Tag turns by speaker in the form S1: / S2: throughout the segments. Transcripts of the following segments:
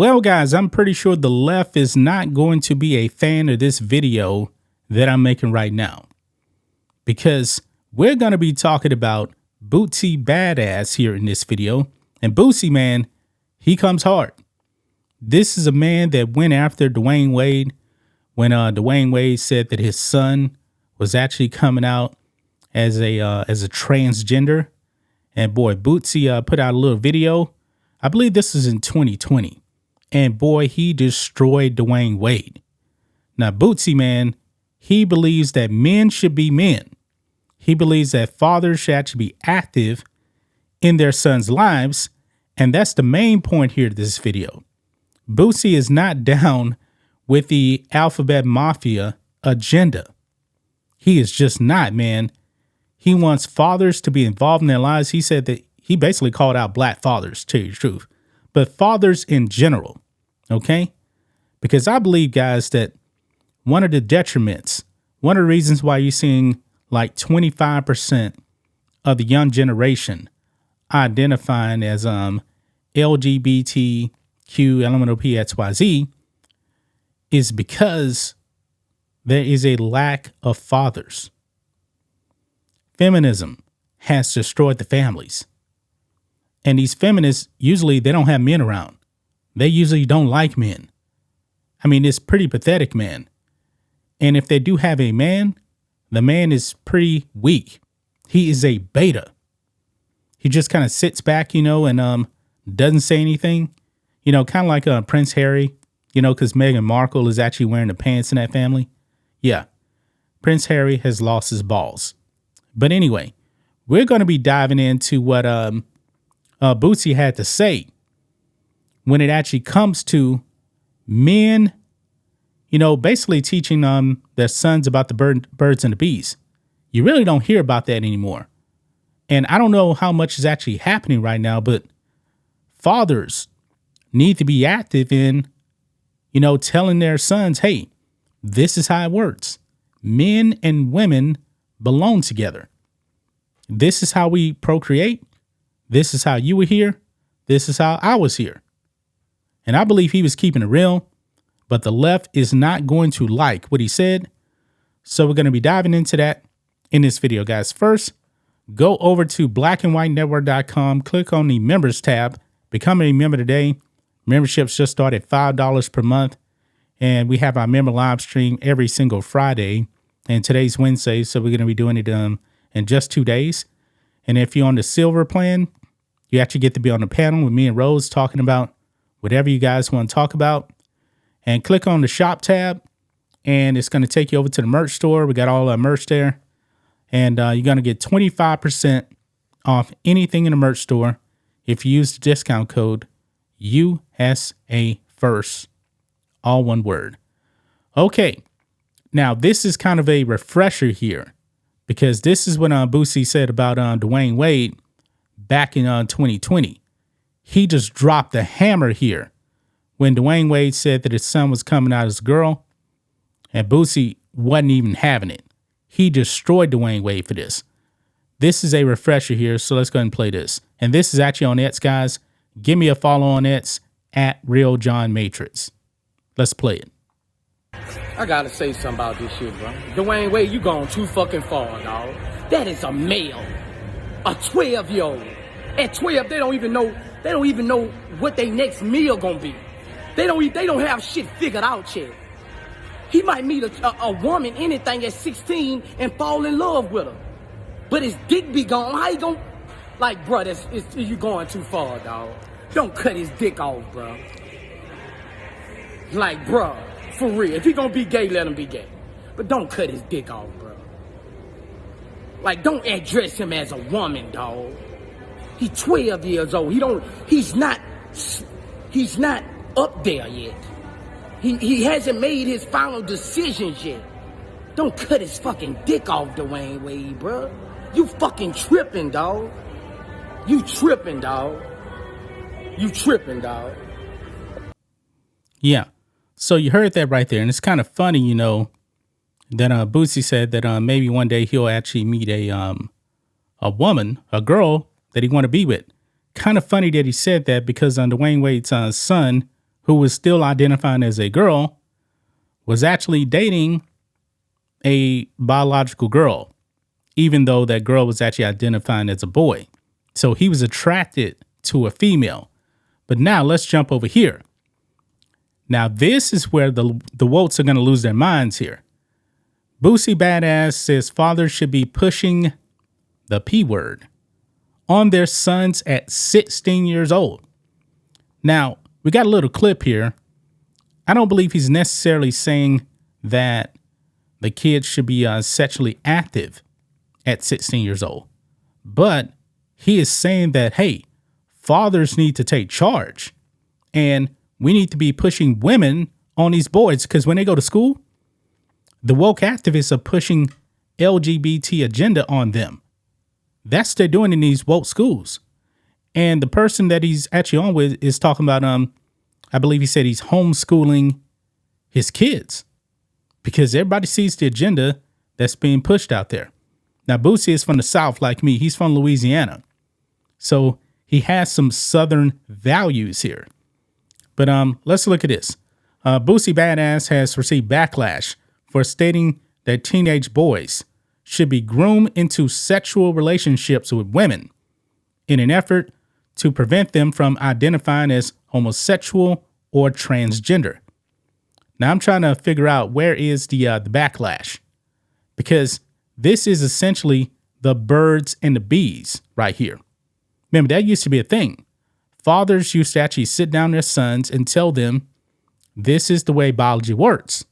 S1: Well, guys, I'm pretty sure the left is not going to be a fan of this video that I'm making right now, because we're going to be talking about Boosie Badazz here in this video. And Boosie, man, he comes hard. This is a man that went after Dwayne Wade when Dwayne Wade said that his son was actually coming out as a transgender. And boy, Boosie put out a little video. I believe this is in 2020. And boy, he destroyed Dwayne Wade. Now, Boosie, man, he believes that men should be men. He believes that fathers should actually be active in their sons' lives. And that's the main point here to this video. Boosie is not down with the alphabet mafia agenda. He is just not, man. He wants fathers to be involved in their lives. He said that he basically called out black fathers, to tell you the truth, but fathers in general. Okay, because I believe, guys, that one of the detriments, one of the reasons why you're seeing like 25% of the young generation identifying as LGBTQ, LMNOP, is because there is a lack of fathers. Feminism has destroyed the families. And these feminists, usually they don't have men around. They usually don't like men. I mean, it's pretty pathetic, man. And if they do have a man, the man is pretty weak. He is a beta. He just kind of sits back, and doesn't say anything. Kind of like Prince Harry, because Meghan Markle is actually wearing the pants in that family. Yeah, Prince Harry has lost his balls. But anyway, we're going to be diving into what Boosie had to say when it actually comes to men, basically teaching their sons about the birds and the bees. You really don't hear about that anymore. And I don't know how much is actually happening right now, but fathers need to be active in, telling their sons, hey, this is how it works. Men and women belong together. This is how we procreate. This is how you were here. This is how I was here. And I believe he was keeping it real, but the left is not going to like what he said. So we're going to be diving into that in this video, guys. First, go over to blackandwhitenetwork.com, click on the members tab, become a member today. Memberships just start at $5 per month. And we have our member live stream every single Friday. And today's Wednesday, so we're going to be doing it in just 2 days. And if you're on the silver plan, you actually get to be on the panel with me and Rose talking about whatever you guys want to talk about. And click on the shop tab, and it's going to take you over to the merch store. We got all our merch there. And you're going to get 25% off anything in the merch store if you use the discount code USA First, all one word. Okay, now this is kind of a refresher here, because this is what Boosie said about Dwayne Wade back in 2020. He just dropped the hammer here when Dwayne Wade said that his son was coming out as a girl, and Boosie wasn't even having it. He destroyed Dwayne Wade for this. This is a refresher here, so let's go ahead and play this. And this is actually on X, guys. Give me a follow on X at Real John Matrix. Let's play it.
S2: I gotta say something about this shit, bro. Dwayne Wade, you gone too fucking far, dog. That is a male, a 12-year-old. At 12, they don't even know what their next meal gonna be. They don't have shit figured out yet. He might meet a woman, anything at 16, and fall in love with her. But his dick be gone. How you gonna, like, bro, you going too far, dog. Don't cut his dick off, bro. Like, bro, for real. If he gonna be gay, let him be gay. But don't cut his dick off, bro. Like, don't address him as a woman, dog. He's 12 years old. He's not up there yet. He hasn't made his final decisions yet. Don't cut his fucking dick off, Dwayne Wade, bro. You fucking tripping, dog. You tripping, dog.
S1: Yeah. So you heard that right there. And it's kind of funny, that Boosie said that maybe one day he'll actually meet a woman, a girl that he want to be with. Kind of funny that he said that, because Dwayne Wade's son who was still identifying as a girl, was actually dating a biological girl, even though that girl was actually identifying as a boy. So he was attracted to a female. But now let's jump over here. Now this is where the wotes are going to lose their minds here. Boosie Badazz says fathers should be pushing the P word on their sons at 16 years old. Now, we got a little clip here. I don't believe he's necessarily saying that the kids should be sexually active at 16 years old. But he is saying that, hey, fathers need to take charge. And we need to be pushing women on these boys, because when they go to school, the woke activists are pushing LGBT agenda on them. That's what they're doing in these woke schools. And the person that he's actually on with is talking about, I believe he said he's homeschooling his kids because everybody sees the agenda that's being pushed out there. Now, Boosie is from the South like me. He's from Louisiana. So he has some Southern values here. But let's look at this. Boosie Badazz has received backlash for stating that teenage boys should be groomed into sexual relationships with women in an effort to prevent them from identifying as homosexual or transgender. Now I'm trying to figure out where is the backlash, because this is essentially the birds and the bees right here. Remember, that used to be a thing. Fathers used to actually sit down their sons and tell them, this is the way biology works.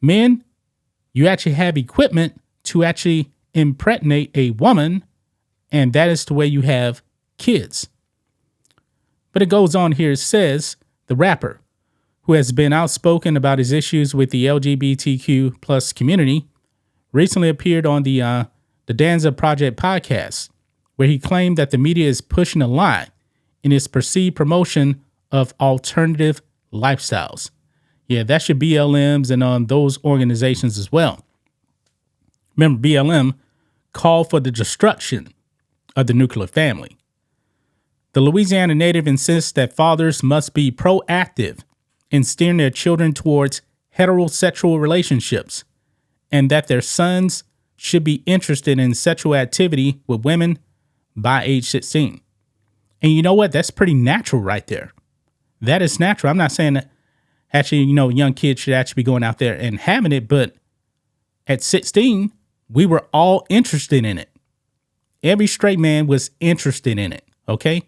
S1: Men, you actually have equipment to actually impregnate a woman, and that is the way you have kids. But it goes on here. It says the rapper, who has been outspoken about his issues with the LGBTQ plus community, recently appeared on the Danza Project podcast, where he claimed that the media is pushing a lie in its perceived promotion of alternative lifestyles. Yeah, that should BLMs and on those organizations as well. Remember, BLM called for the destruction of the nuclear family. The Louisiana native insists that fathers must be proactive in steering their children towards heterosexual relationships, and that their sons should be interested in sexual activity with women by age 16. And you know what? That's pretty natural right there. That is natural. I'm not saying that actually, young kids should actually be going out there and having it, but at 16, we were all interested in it. Every straight man was interested in it. Okay.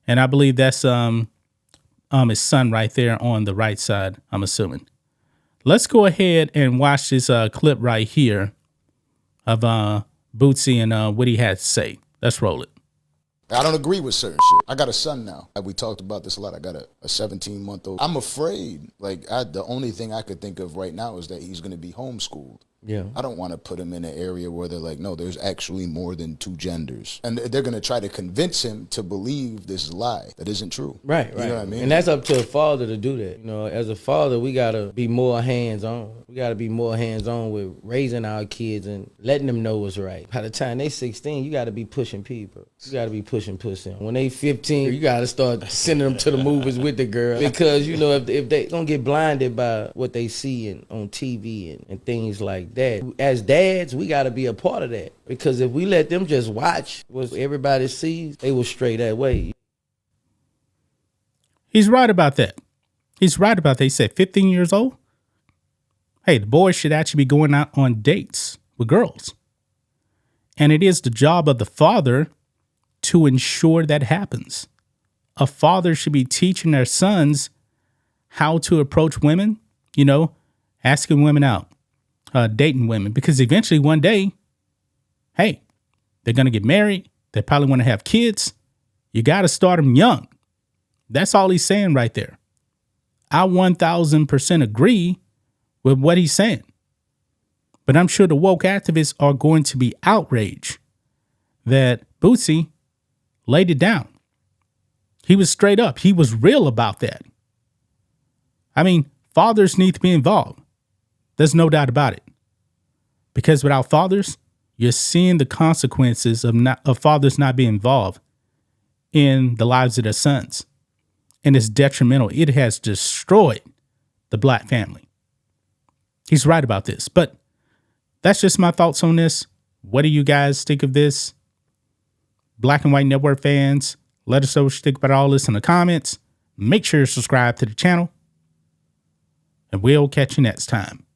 S1: And I believe that's his son right there on the right side, I'm assuming. Let's go ahead and watch this clip right here of Bootsy and what he had to say. Let's roll it.
S3: I don't agree with certain shit. I got a son now. We talked about this a lot. I got a 17-month-old. I'm afraid. The only thing I could think of right now is that he's going to be homeschooled. Yeah. I don't want to put him in an area where they're like, no, there's actually more than two genders. And they're going to try to convince him to believe this lie that isn't true.
S4: Right.
S3: You know what I mean?
S4: And that's up to a father to do that. As a father, we got to be more hands-on. We got to be more hands-on with raising our kids and letting them know what's right. By the time they 16, you got to be pushing people. You got to be pushing pussy. When they 15, you got to start sending them to the movies with the girl. Because, if they don't get blinded by what they see on TV and things like that. As dads, we got to be a part of that, because if we let them just watch what everybody sees, they will stray that way.
S1: He's right about that. He said 15 years old. Hey, the boys should actually be going out on dates with girls. And it is the job of the father to ensure that happens. A father should be teaching their sons how to approach women, asking women out. Dating women, because eventually one day, hey, they're going to get married. They probably want to have kids. You got to start them young. That's all he's saying right there. I 1000% agree with what he's saying. But I'm sure the woke activists are going to be outraged that Bootsy laid it down. He was straight up. He was real about that. I mean, fathers need to be involved. There's no doubt about it. Because without fathers, you're seeing the consequences of fathers not being involved in the lives of their sons. and it's detrimental. It has destroyed the black family. He's right about this, but that's just my thoughts on this. What do you guys think of this? Black and White Network fans, let us know what you think about all this in the comments. Make sure to subscribe to the channel, and we'll catch you next time.